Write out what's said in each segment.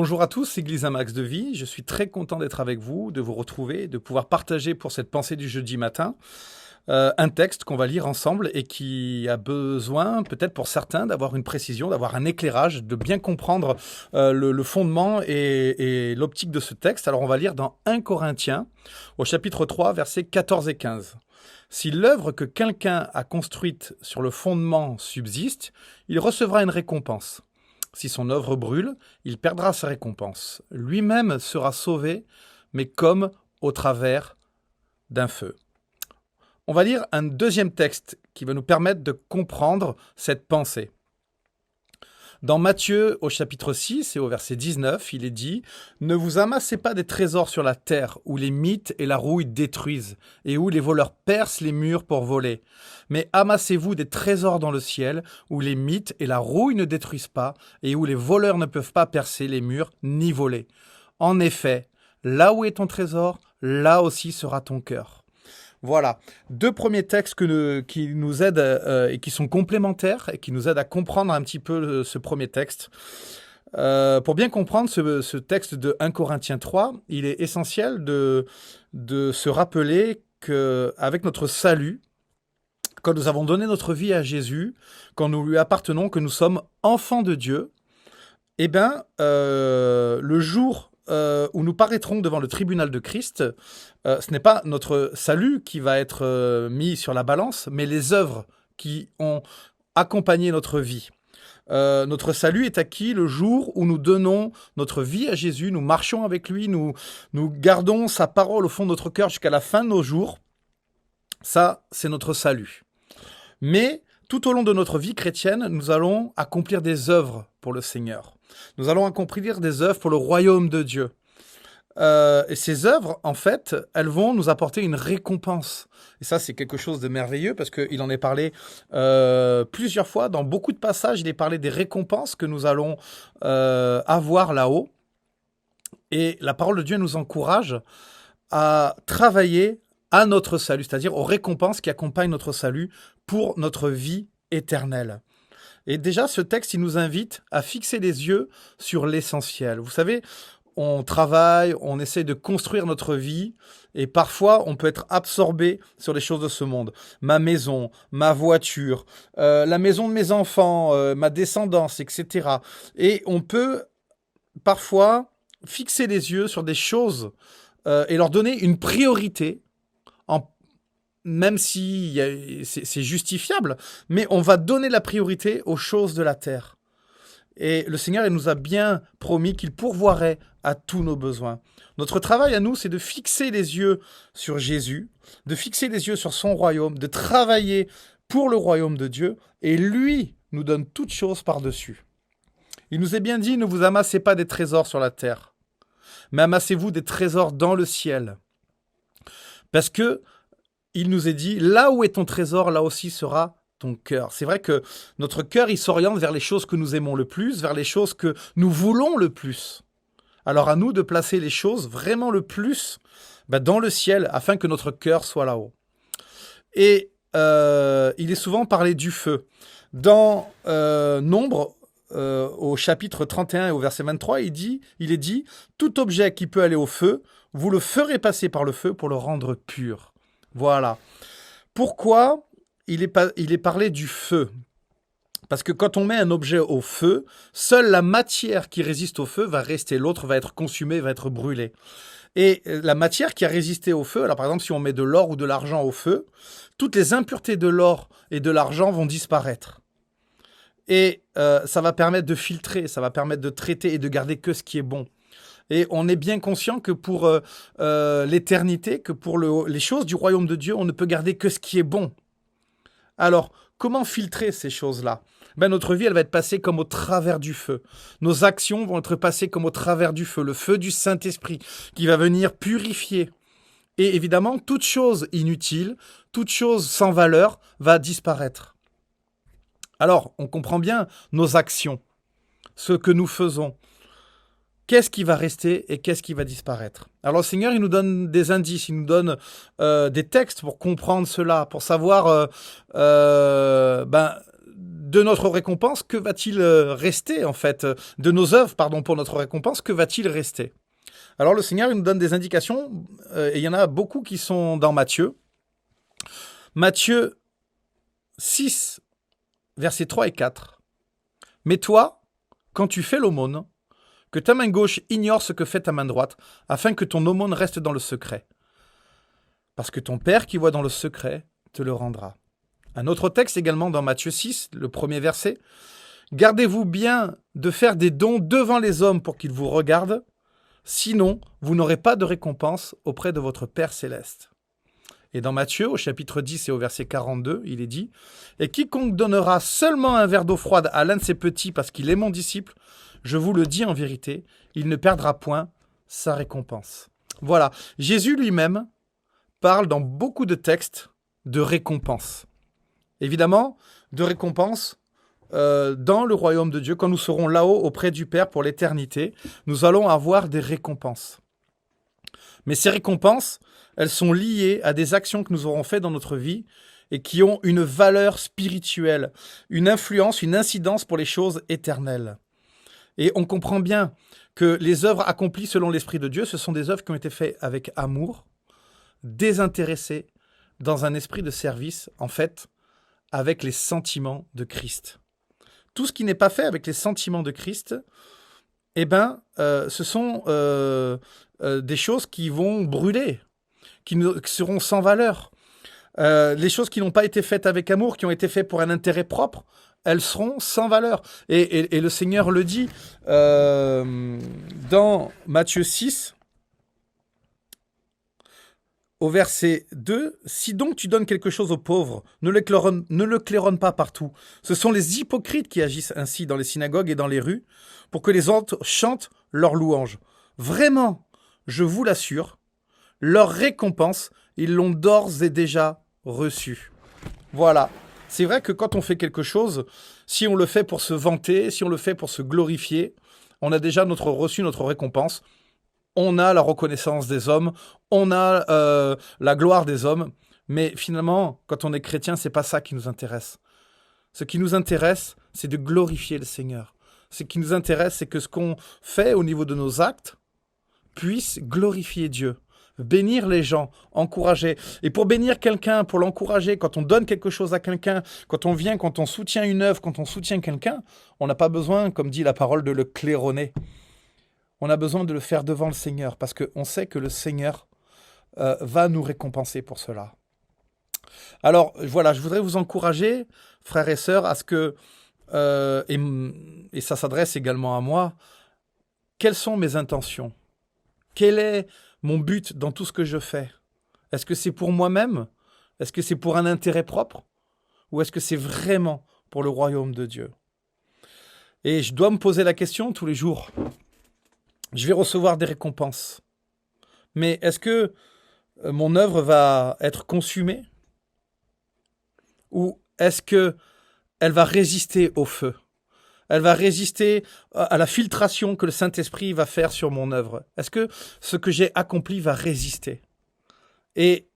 Bonjour à tous, Église un max de vie. Je suis très content d'être avec vous, de vous retrouver, de pouvoir partager pour cette pensée du jeudi matin un texte qu'on va lire ensemble et qui a besoin, peut-être pour certains, d'avoir une précision, d'avoir un éclairage, de bien comprendre le fondement et l'optique de ce texte. Alors on va lire dans 1 Corinthiens, au chapitre 3, versets 14 et 15. Si l'œuvre que quelqu'un a construite sur le fondement subsiste, il recevra une récompense. Si son œuvre brûle, il perdra sa récompense. Lui-même sera sauvé, mais comme au travers d'un feu. On va lire un deuxième texte qui va nous permettre de comprendre cette pensée. Dans Matthieu, au chapitre 6 et au verset 19, il est dit « Ne vous amassez pas des trésors sur la terre, où les mythes et la rouille détruisent, et où les voleurs percent les murs pour voler. Mais amassez-vous des trésors dans le ciel, où les mythes et la rouille ne détruisent pas, et où les voleurs ne peuvent pas percer les murs ni voler. En effet, là où est ton trésor, là aussi sera ton cœur. » Voilà, deux premiers textes qui nous aident et qui sont complémentaires et qui nous aident à comprendre un petit peu ce premier texte. Pour bien comprendre ce texte de 1 Corinthiens 3, il est essentiel de se rappeler qu'avec notre salut, quand nous avons donné notre vie à Jésus, quand nous lui appartenons, que nous sommes enfants de Dieu, eh bien, le jour où nous paraîtrons devant le tribunal de Christ, ce n'est pas notre salut qui va être mis sur la balance, mais les œuvres qui ont accompagné notre vie. Notre salut est acquis le jour où nous donnons notre vie à Jésus, nous marchons avec lui, nous gardons sa parole au fond de notre cœur jusqu'à la fin de nos jours. Ça, c'est notre salut. Mais tout au long de notre vie chrétienne, nous allons accomplir des œuvres pour le Seigneur. Nous allons accomplir des œuvres pour le royaume de Dieu. Et ces œuvres, en fait, elles vont nous apporter une récompense. Et ça, c'est quelque chose de merveilleux parce qu'il en est parlé plusieurs fois. Dans beaucoup de passages, il est parlé des récompenses que nous allons avoir là-haut. Et la parole de Dieu nous encourage à travailler à notre salut, c'est-à-dire aux récompenses qui accompagnent notre salut pour notre vie éternelle. Et déjà, ce texte, il nous invite à fixer les yeux sur l'essentiel. Vous savez, on travaille, on essaie de construire notre vie, et parfois, on peut être absorbé sur les choses de ce monde. Ma maison, ma voiture, la maison de mes enfants, ma descendance, etc. Et on peut parfois fixer les yeux sur des choses et leur donner une priorité, même si c'est justifiable, mais on va donner la priorité aux choses de la terre. Et le Seigneur, il nous a bien promis qu'il pourvoirait à tous nos besoins. Notre travail à nous, c'est de fixer les yeux sur Jésus, de fixer les yeux sur son royaume, de travailler pour le royaume de Dieu, et lui nous donne toutes choses par-dessus. Il nous est bien dit, ne vous amassez pas des trésors sur la terre, mais amassez-vous des trésors dans le ciel. Parce que il nous est dit, là où est ton trésor, là aussi sera ton cœur. C'est vrai que notre cœur, il s'oriente vers les choses que nous aimons le plus, vers les choses que nous voulons le plus. Alors à nous de placer les choses vraiment le plus dans le ciel, afin que notre cœur soit là-haut. Et il est souvent parlé du feu. Dans Nombre, au chapitre 31 et au verset 23, il est dit « Tout objet qui peut aller au feu, vous le ferez passer par le feu pour le rendre pur. » Voilà. Pourquoi il est parlé du feu? Parce que quand on met un objet au feu, seule la matière qui résiste au feu va rester, l'autre va être consumée, va être brûlée. Et la matière qui a résisté au feu, alors par exemple si on met de l'or ou de l'argent au feu, toutes les impuretés de l'or et de l'argent vont disparaître. Et ça va permettre de filtrer, ça va permettre de traiter et de garder que ce qui est bon. Et on est bien conscient que pour l'éternité, que pour les choses du royaume de Dieu, on ne peut garder que ce qui est bon. Alors, comment filtrer ces choses-là? Notre vie, elle va être passée comme au travers du feu. Nos actions vont être passées comme au travers du feu, le feu du Saint-Esprit qui va venir purifier. Et évidemment, toute chose inutile, toute chose sans valeur va disparaître. Alors, on comprend bien nos actions, ce que nous faisons. Qu'est-ce qui va rester et qu'est-ce qui va disparaître? Alors le Seigneur, il nous donne des indices, il nous donne des textes pour comprendre cela, pour savoir de notre récompense, que va-t-il rester en fait? De nos œuvres, pardon, pour notre récompense, que va-t-il rester? Alors le Seigneur il nous donne des indications, et il y en a beaucoup qui sont dans Matthieu. Matthieu 6, versets 3 et 4. « Mais toi, quand tu fais l'aumône, que ta main gauche ignore ce que fait ta main droite, afin que ton aumône reste dans le secret. Parce que ton Père qui voit dans le secret te le rendra. » Un autre texte également dans Matthieu 6, le premier verset. « Gardez-vous bien de faire des dons devant les hommes pour qu'ils vous regardent, sinon vous n'aurez pas de récompense auprès de votre Père céleste. » Et dans Matthieu, au chapitre 10 et au verset 42, il est dit « Et quiconque donnera seulement un verre d'eau froide à l'un de ses petits parce qu'il est mon disciple, je vous le dis en vérité, il ne perdra point sa récompense. » Voilà, Jésus lui-même parle dans beaucoup de textes de récompense. Évidemment, de récompense dans le royaume de Dieu, quand nous serons là-haut auprès du Père pour l'éternité, nous allons avoir des récompenses. Mais ces récompenses, elles sont liées à des actions que nous aurons faites dans notre vie et qui ont une valeur spirituelle, une influence, une incidence pour les choses éternelles. Et on comprend bien que les œuvres accomplies selon l'Esprit de Dieu, ce sont des œuvres qui ont été faites avec amour, désintéressées, dans un esprit de service, en fait, avec les sentiments de Christ. Tout ce qui n'est pas fait avec les sentiments de Christ, eh ben, ce sont des choses qui vont brûler, qui seront sans valeur. Les choses qui n'ont pas été faites avec amour, qui ont été faites pour un intérêt propre, elles seront sans valeur. Et le Seigneur le dit dans Matthieu 6, au verset 2, « Si donc tu donnes quelque chose aux pauvres, ne le claironne pas partout. Ce sont les hypocrites qui agissent ainsi dans les synagogues et dans les rues, pour que les autres chantent leurs louanges. Vraiment, je vous l'assure, leur récompense, ils l'ont d'ores et déjà reçue. » Voilà. C'est vrai que quand on fait quelque chose, si on le fait pour se vanter, si on le fait pour se glorifier, on a déjà reçu notre récompense. On a la reconnaissance des hommes, on a la gloire des hommes, mais finalement, quand on est chrétien, c'est pas ça qui nous intéresse. Ce qui nous intéresse, c'est de glorifier le Seigneur. Ce qui nous intéresse, c'est que ce qu'on fait au niveau de nos actes puisse glorifier Dieu, bénir les gens, encourager. Et pour bénir quelqu'un, pour l'encourager, quand on donne quelque chose à quelqu'un, quand on soutient une œuvre, quand on soutient quelqu'un, on n'a pas besoin, comme dit la parole, de le claironner. On a besoin de le faire devant le Seigneur, parce qu'on sait que le Seigneur va nous récompenser pour cela. Alors voilà, je voudrais vous encourager, frères et sœurs, à ce que, et ça s'adresse également à moi, quelles sont mes intentions? Quel est mon but dans tout ce que je fais? Est-ce que c'est pour moi-même? Est-ce que c'est pour un intérêt propre? Ou est-ce que c'est vraiment pour le royaume de Dieu? Et je dois me poser la question tous les jours. Je vais recevoir des récompenses. Mais est-ce que mon œuvre va être consumée? Ou est-ce qu'elle va résister au feu? Elle va résister à la filtration que le Saint-Esprit va faire sur mon œuvre? Est-ce que ce que j'ai accompli va résister? Et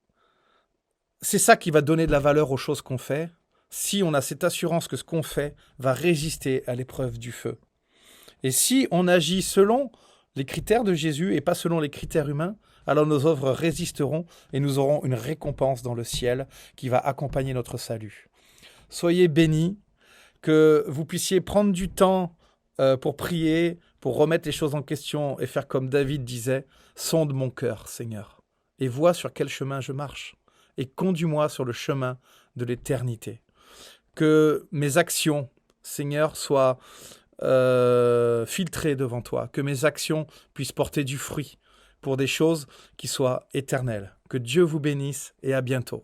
c'est ça qui va donner de la valeur aux choses qu'on fait, si on a cette assurance que ce qu'on fait va résister à l'épreuve du feu. Et si on agit selon les critères de Jésus et pas selon les critères humains, alors nos œuvres résisteront et nous aurons une récompense dans le ciel qui va accompagner notre salut. Soyez bénis, que vous puissiez prendre du temps pour prier, pour remettre les choses en question et faire comme David disait, « Sonde mon cœur, Seigneur, et vois sur quel chemin je marche, et conduis-moi sur le chemin de l'éternité. » Que mes actions, Seigneur, soient filtrées devant toi, que mes actions puissent porter du fruit pour des choses qui soient éternelles. Que Dieu vous bénisse et à bientôt.